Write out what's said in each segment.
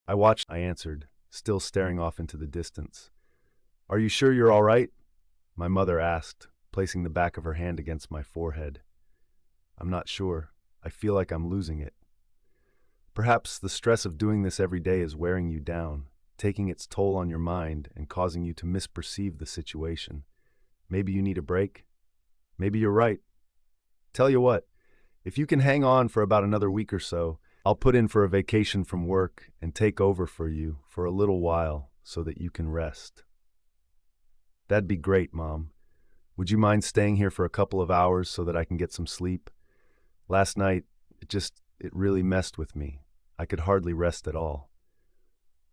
I watched, I answered, still staring off into the distance. Are you sure you're all right? My mother asked, placing the back of her hand against my forehead. I'm not sure. I feel like I'm losing it. Perhaps the stress of doing this every day is wearing you down, taking its toll on your mind and causing you to misperceive the situation. Maybe you need a break? Maybe you're right. Tell you what, if you can hang on for about another week or so, I'll put in for a vacation from work and take over for you for a little while so that you can rest. That'd be great, Mom. Would you mind staying here for a couple of hours so that I can get some sleep? Last night, it really messed with me. I could hardly rest at all.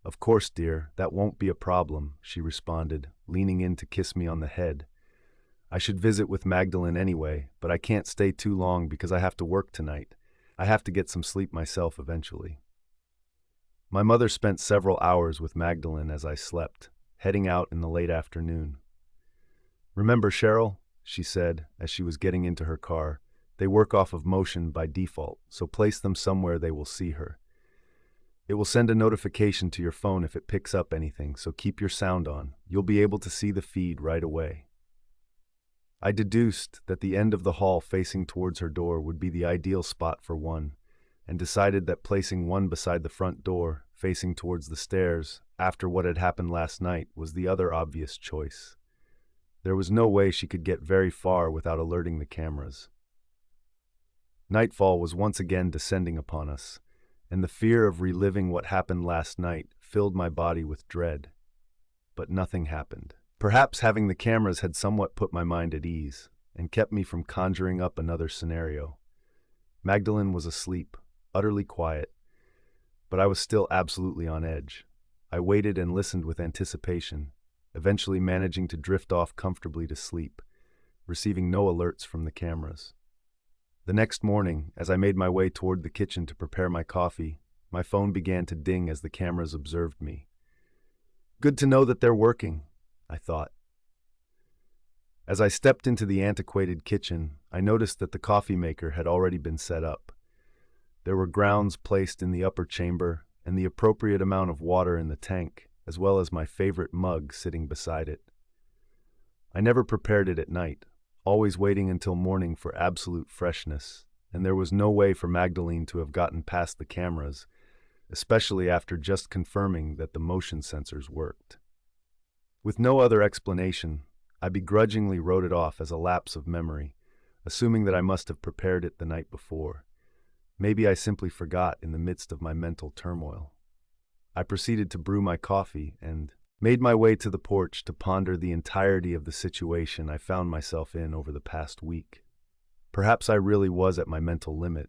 Of course, dear, that won't be a problem, she responded, leaning in to kiss me on the head. I should visit with Magdeline anyway, but I can't stay too long because I have to work tonight. I have to get some sleep myself eventually. My mother spent several hours with Magdeline as I slept, heading out in the late afternoon. Remember, Cheryl, she said as she was getting into her car, they work off of motion by default, so place them somewhere they will see her. It will send a notification to your phone if it picks up anything, so keep your sound on. You'll be able to see the feed right away. I deduced that the end of the hall facing towards her door would be the ideal spot for one, and decided that placing one beside the front door, facing towards the stairs, after what had happened last night, was the other obvious choice. There was no way she could get very far without alerting the cameras. Nightfall was once again descending upon us, and the fear of reliving what happened last night filled my body with dread. But nothing happened. Perhaps having the cameras had somewhat put my mind at ease, and kept me from conjuring up another scenario. Magdeline was asleep, utterly quiet, but I was still absolutely on edge. I waited and listened with anticipation, eventually managing to drift off comfortably to sleep, receiving no alerts from the cameras. The next morning, as I made my way toward the kitchen to prepare my coffee, my phone began to ding as the cameras observed me. Good to know that they're working, I thought. As I stepped into the antiquated kitchen, I noticed that the coffee maker had already been set up. There were grounds placed in the upper chamber and the appropriate amount of water in the tank, as well as my favorite mug sitting beside it. I never prepared it at night, always waiting until morning for absolute freshness, and there was no way for Magdeline to have gotten past the cameras, especially after just confirming that the motion sensors worked. With no other explanation, I begrudgingly wrote it off as a lapse of memory, assuming that I must have prepared it the night before. Maybe I simply forgot in the midst of my mental turmoil. I proceeded to brew my coffee and made my way to the porch to ponder the entirety of the situation I found myself in over the past week. Perhaps I really was at my mental limit.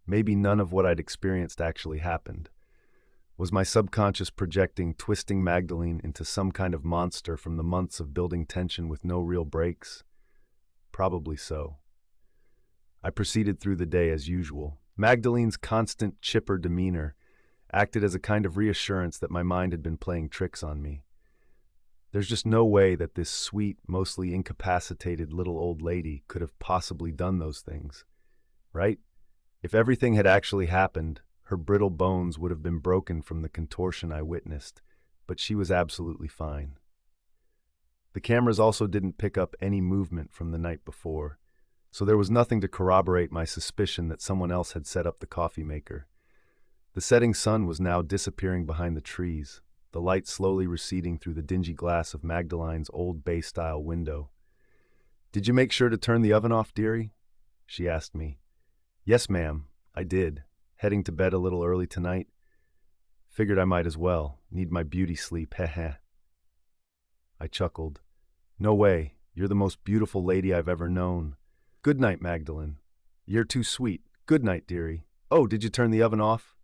Maybe none of what I'd experienced actually happened. Was my subconscious projecting twisting Magdeline into some kind of monster from the months of building tension with no real breaks? Probably so. I proceeded through the day as usual. Magdalene's constant, chipper demeanor acted as a kind of reassurance that my mind had been playing tricks on me. There's just no way that this sweet, mostly incapacitated little old lady could have possibly done those things, right? If everything had actually happened, her brittle bones would have been broken from the contortion I witnessed, but she was absolutely fine. The cameras also didn't pick up any movement from the night before, so there was nothing to corroborate my suspicion that someone else had set up the coffee maker. The setting sun was now disappearing behind the trees, the light slowly receding through the dingy glass of Magdaline's old bay-style window. "Did you make sure to turn the oven off, dearie?" she asked me. "Yes, ma'am, I did. Heading to bed a little early tonight. Figured I might as well. Need my beauty sleep, heh. I chuckled. "No way. You're the most beautiful lady I've ever known. Good night, Magdeline." "You're too sweet. Good night, dearie." "Oh, did you turn the oven off?"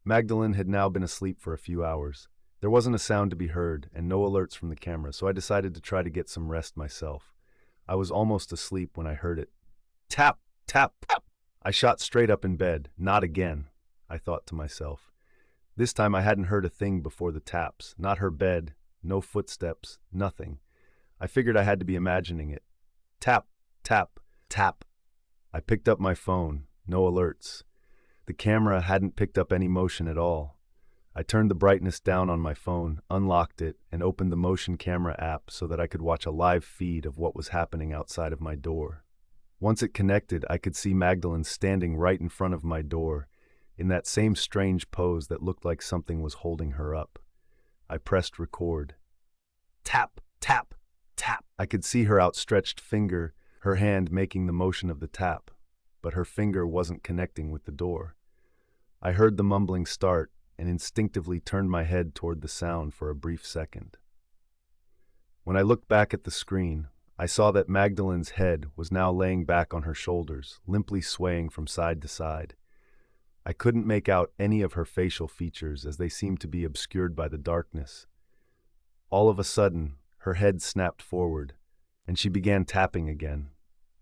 Magdeline had now been asleep for a few hours. There wasn't a sound to be heard, and no alerts from the camera, so I decided to try to get some rest myself. I was almost asleep when I heard it. Tap, tap, tap. I shot straight up in bed. Not again, I thought to myself. This time I hadn't heard a thing before the taps. Not her bed, no footsteps, nothing. I figured I had to be imagining it. Tap, tap, tap. I picked up my phone. No alerts. The camera hadn't picked up any motion at all. I turned the brightness down on my phone, unlocked it, and opened the motion camera app so that I could watch a live feed of what was happening outside of my door. Once it connected, I could see Magdalene standing right in front of my door, in that same strange pose that looked like something was holding her up. I pressed record. Tap, tap, tap. I could see her outstretched finger, her hand making the motion of the tap, but her finger wasn't connecting with the door. I heard the mumbling start and instinctively turned my head toward the sound for a brief second. When I looked back at the screen, I saw that Magdalene's head was now laying back on her shoulders, limply swaying from side to side. I couldn't make out any of her facial features as they seemed to be obscured by the darkness. All of a sudden, her head snapped forward, and she began tapping again.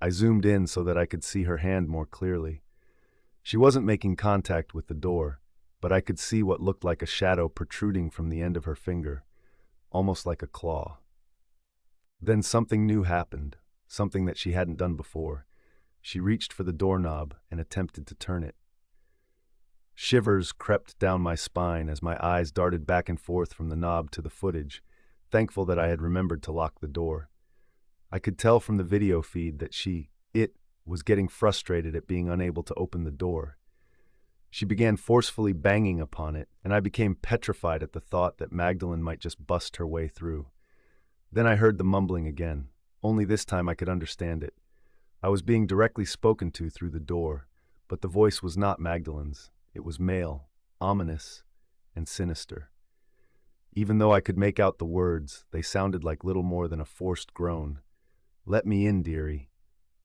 I zoomed in so that I could see her hand more clearly. She wasn't making contact with the door, but I could see what looked like a shadow protruding from the end of her finger, almost like a claw. Then something new happened, something that she hadn't done before. She reached for the doorknob and attempted to turn it. Shivers crept down my spine as my eyes darted back and forth from the knob to the footage, thankful that I had remembered to lock the door. I could tell from the video feed that it was getting frustrated at being unable to open the door. She began forcefully banging upon it, and I became petrified at the thought that Magdalene might just bust her way through. Then I heard the mumbling again, only this time I could understand it. I was being directly spoken to through the door, but the voice was not Magdalene's. It was male, ominous, and sinister. Even though I could make out the words, they sounded like little more than a forced groan. "Let me in, dearie.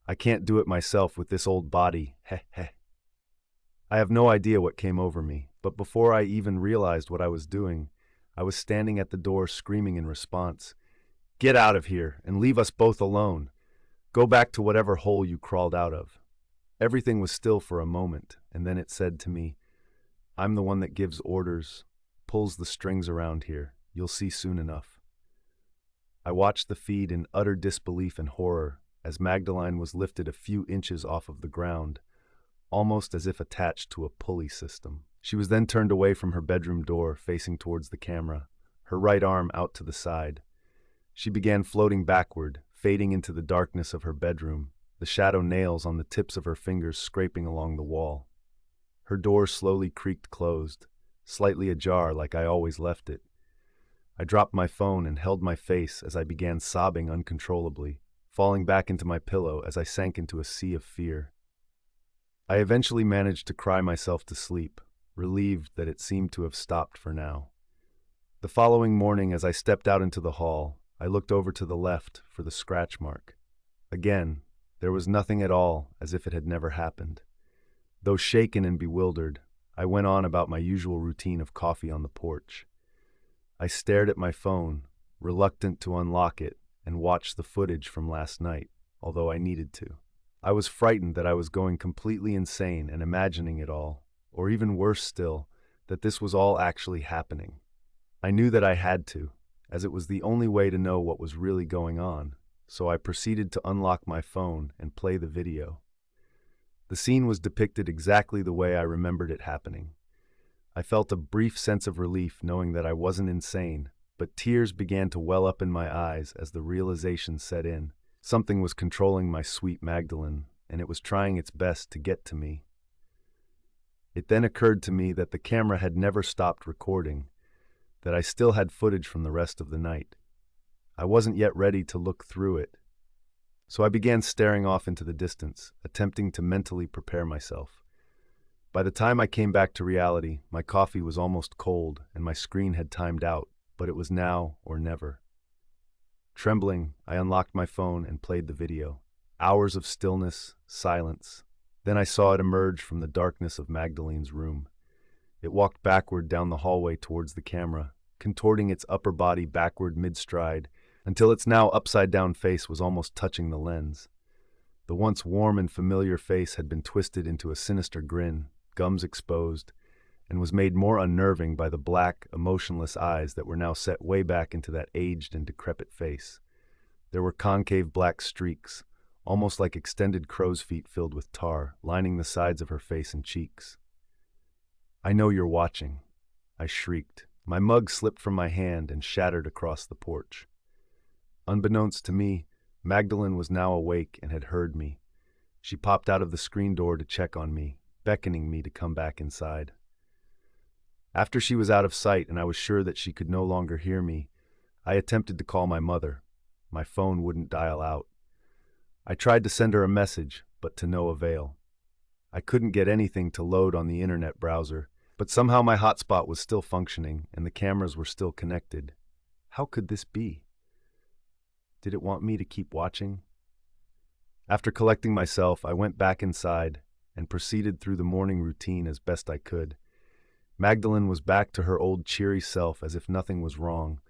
I can't do it myself with this old body, heh heh." I have no idea what came over me, but before I even realized what I was doing, I was standing at the door screaming in response. "Get out of here and leave us both alone. Go back to whatever hole you crawled out of." Everything was still for a moment, and then it said to me, "I'm the one that gives orders, pulls the strings around here. You'll see soon enough." I watched the feed in utter disbelief and horror as Magdeline was lifted a few inches off of the ground, almost as if attached to a pulley system. She was then turned away from her bedroom door, facing towards the camera, her right arm out to the side. She began floating backward, fading into the darkness of her bedroom, the shadow nails on the tips of her fingers scraping along the wall. Her door slowly creaked closed, slightly ajar like I always left it. I dropped my phone and held my face as I began sobbing uncontrollably, falling back into my pillow as I sank into a sea of fear. I eventually managed to cry myself to sleep, relieved that it seemed to have stopped for now. The following morning, as I stepped out into the hall, I looked over to the left for the scratch mark. Again, there was nothing at all, as if it had never happened. Though shaken and bewildered, I went on about my usual routine of coffee on the porch. I stared at my phone, reluctant to unlock it and watch the footage from last night, although I needed to. I was frightened that I was going completely insane and imagining it all, or even worse still, that this was all actually happening. I knew that I had to, as it was the only way to know what was really going on, so I proceeded to unlock my phone and play the video. The scene was depicted exactly the way I remembered it happening. I felt a brief sense of relief knowing that I wasn't insane, but tears began to well up in my eyes as the realization set in. Something was controlling my sweet Magdalene, and it was trying its best to get to me. It then occurred to me that the camera had never stopped recording, that I still had footage from the rest of the night. I wasn't yet ready to look through it, so I began staring off into the distance, attempting to mentally prepare myself. By the time I came back to reality, my coffee was almost cold and my screen had timed out, but it was now or never. Trembling, I unlocked my phone and played the video. Hours of stillness, silence. Then I saw it emerge from the darkness of Magdalene's room. It walked backward down the hallway towards the camera, contorting its upper body backward mid-stride, until its now upside-down face was almost touching the lens. The once warm and familiar face had been twisted into a sinister grin, gums exposed, and was made more unnerving by the black, emotionless eyes that were now set way back into that aged and decrepit face. There were concave black streaks, almost like extended crow's feet filled with tar, lining the sides of her face and cheeks. "I know you're watching. I shrieked. My mug slipped from my hand and shattered across the porch. Unbeknownst to me, Magdalene was now awake and had heard me. She popped out of the screen door to check on me, beckoning me to come back inside. After she was out of sight and I was sure that she could no longer hear me, I attempted to call my mother. My phone wouldn't dial out. I tried to send her a message, but to no avail. I couldn't get anything to load on the internet browser, but somehow my hotspot was still functioning and the cameras were still connected. How could this be? Did it want me to keep watching? After collecting myself, I went back inside and proceeded through the morning routine as best I could. Magdalene was back to her old cheery self as if nothing was wrong,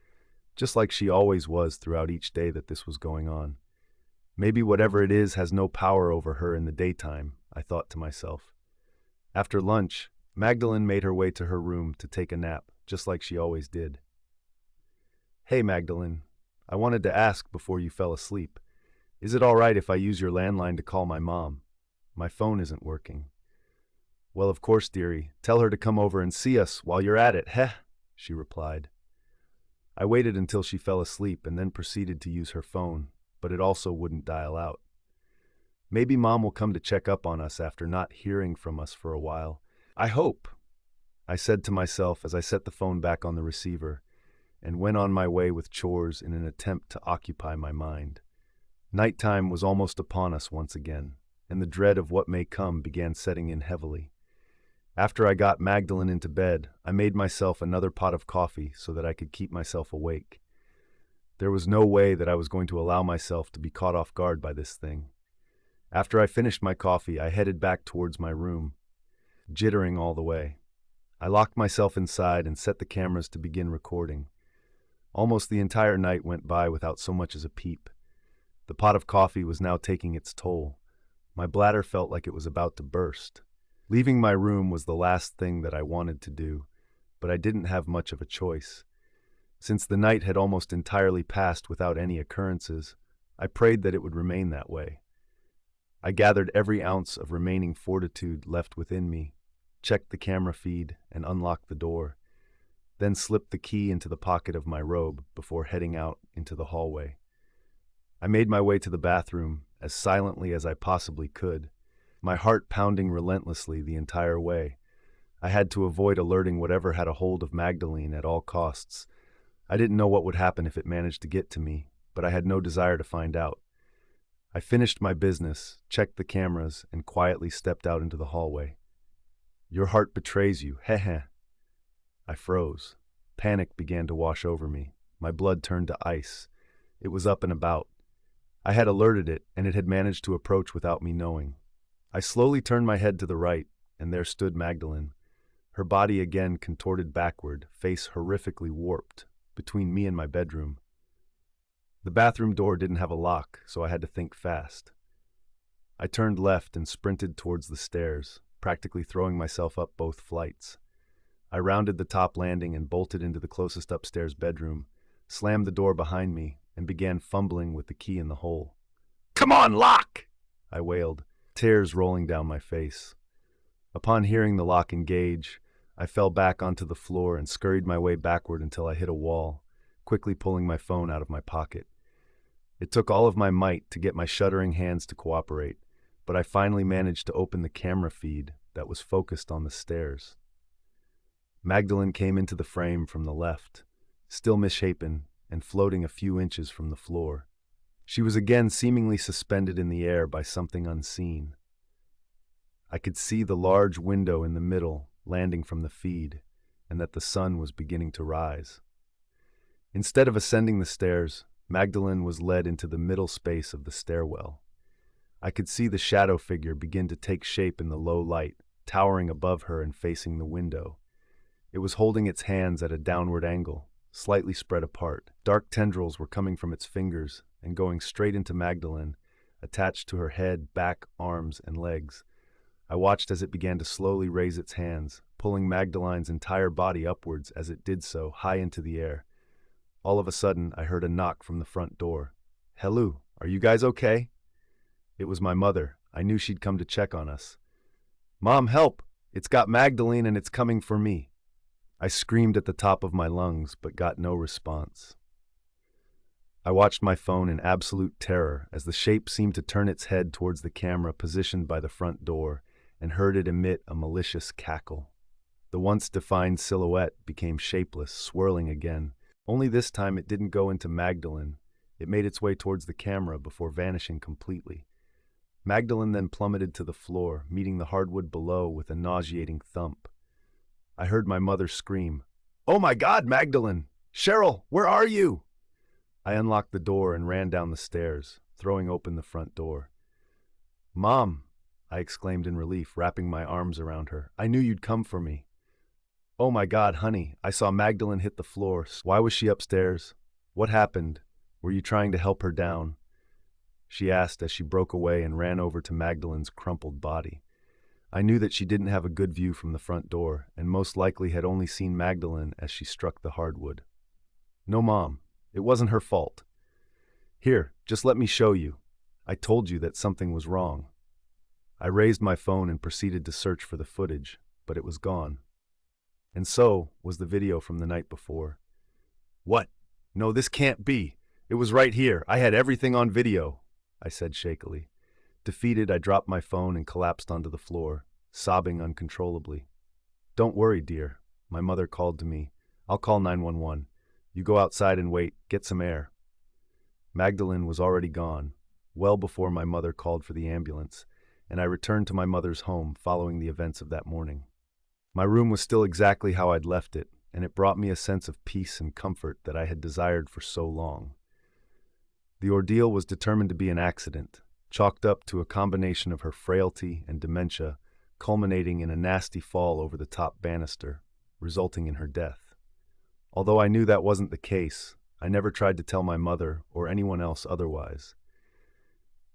just like she always was throughout each day that this was going on. Maybe whatever it is has no power over her in the daytime, I thought to myself. After lunch, Magdalene made her way to her room to take a nap, just like she always did. "Hey, Magdalene, I wanted to ask before you fell asleep. Is it all right if I use your landline to call my mom? My phone isn't working." "Well, of course, dearie. Tell her to come over and see us while you're at it, heh?" she replied. I waited until she fell asleep and then proceeded to use her phone, but it also wouldn't dial out. Maybe Mom will come to check up on us after not hearing from us for a while. I hope, I said to myself as I set the phone back on the receiver and went on my way with chores in an attempt to occupy my mind. Nighttime was almost upon us once again, and the dread of what may come began setting in heavily. After I got Magdalene into bed, I made myself another pot of coffee so that I could keep myself awake. There was no way that I was going to allow myself to be caught off guard by this thing. After I finished my coffee, I headed back towards my room, jittering all the way. I locked myself inside and set the cameras to begin recording. Almost the entire night went by without so much as a peep. The pot of coffee was now taking its toll. My bladder felt like it was about to burst. Leaving my room was the last thing that I wanted to do, but I didn't have much of a choice. Since the night had almost entirely passed without any occurrences, I prayed that it would remain that way. I gathered every ounce of remaining fortitude left within me, checked the camera feed, and unlocked the door, then slipped the key into the pocket of my robe before heading out into the hallway. I made my way to the bathroom as silently as I possibly could, my heart pounding relentlessly the entire way. I had to avoid alerting whatever had a hold of Magdalene at all costs. I didn't know what would happen if it managed to get to me, but I had no desire to find out. I finished my business, checked the cameras, and quietly stepped out into the hallway. "Your heart betrays you, heh." I froze. Panic began to wash over me. My blood turned to ice. It was up and about. I had alerted it, and it had managed to approach without me knowing. I slowly turned my head to the right, and there stood Magdalene, her body again contorted backward, face horrifically warped, between me and my bedroom. The bathroom door didn't have a lock, so I had to think fast. I turned left and sprinted towards the stairs, practically throwing myself up both flights. I rounded the top landing and bolted into the closest upstairs bedroom, slammed the door behind me, and began fumbling with the key in the hole. "Come on, lock!" I wailed, tears rolling down my face. Upon hearing the lock engage, I fell back onto the floor and scurried my way backward until I hit a wall, quickly pulling my phone out of my pocket. It took all of my might to get my shuddering hands to cooperate, but I finally managed to open the camera feed that was focused on the stairs. Magdalene came into the frame from the left, still misshapen and floating a few inches from the floor. She was again seemingly suspended in the air by something unseen. I could see the large window in the middle landing from the feed, and that the sun was beginning to rise. Instead of ascending the stairs, Magdalene was led into the middle space of the stairwell. I could see the shadow figure begin to take shape in the low light, towering above her and facing the window. It was holding its hands at a downward angle, slightly spread apart. Dark tendrils were coming from its fingers and going straight into Magdalene, attached to her head, back, arms, and legs. I watched as it began to slowly raise its hands, pulling Magdalene's entire body upwards as it did so, high into the air. All of a sudden, I heard a knock from the front door. "Hello, are you guys okay?" It was my mother. I knew she'd come to check on us. "Mom, help! It's got Magdalene and it's coming for me." I screamed at the top of my lungs, but got no response. I watched my phone in absolute terror as the shape seemed to turn its head towards the camera positioned by the front door and heard it emit a malicious cackle. The once defined silhouette became shapeless, swirling again. Only this time it didn't go into Magdeline. It made its way towards the camera before vanishing completely. Magdeline then plummeted to the floor, meeting the hardwood below with a nauseating thump. I heard my mother scream, "Oh my God, Magdeline! Cheryl, where are you?" I unlocked the door and ran down the stairs, throwing open the front door. "Mom," I exclaimed in relief, wrapping my arms around her. "I knew you'd come for me." "Oh my God, honey, I saw Magdeline hit the floor. Why was she upstairs? What happened? Were you trying to help her down?" she asked as she broke away and ran over to Magdalene's crumpled body. I knew that she didn't have a good view from the front door, and most likely had only seen Magdeline as she struck the hardwood. "No, Mom, it wasn't her fault. Here, just let me show you. I told you that something was wrong." I raised my phone and proceeded to search for the footage, but it was gone. And so was the video from the night before. "What? No, this can't be. It was right here. I had everything on video," I said shakily. Defeated, I dropped my phone and collapsed onto the floor, sobbing uncontrollably. "Don't worry, dear," my mother called to me. "I'll call 911. You go outside and wait. Get some air." Magdeline was already gone, well before my mother called for the ambulance, and I returned to my mother's home following the events of that morning. My room was still exactly how I'd left it, and it brought me a sense of peace and comfort that I had desired for so long. The ordeal was determined to be an accident, chalked up to a combination of her frailty and dementia, culminating in a nasty fall over the top banister, resulting in her death. Although I knew that wasn't the case, I never tried to tell my mother or anyone else otherwise.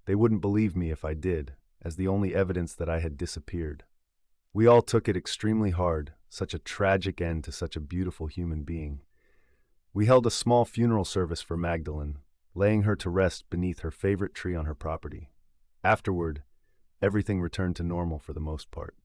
They wouldn't believe me if I did, as the only evidence that I had disappeared. We all took it extremely hard, such a tragic end to such a beautiful human being. We held a small funeral service for Magdeline, laying her to rest beneath her favorite tree on her property. Afterward, everything returned to normal for the most part.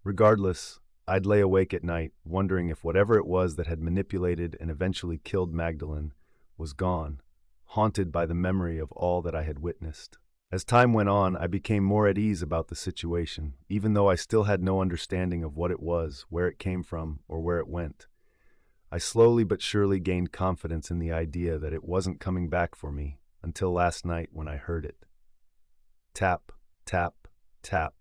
Regardless, I'd lay awake at night, wondering if whatever it was that had manipulated and eventually killed Magdeline was gone, haunted by the memory of all that I had witnessed. As time went on, I became more at ease about the situation, even though I still had no understanding of what it was, where it came from, or where it went. I slowly but surely gained confidence in the idea that it wasn't coming back for me until last night when I heard it. Tap, tap, tap.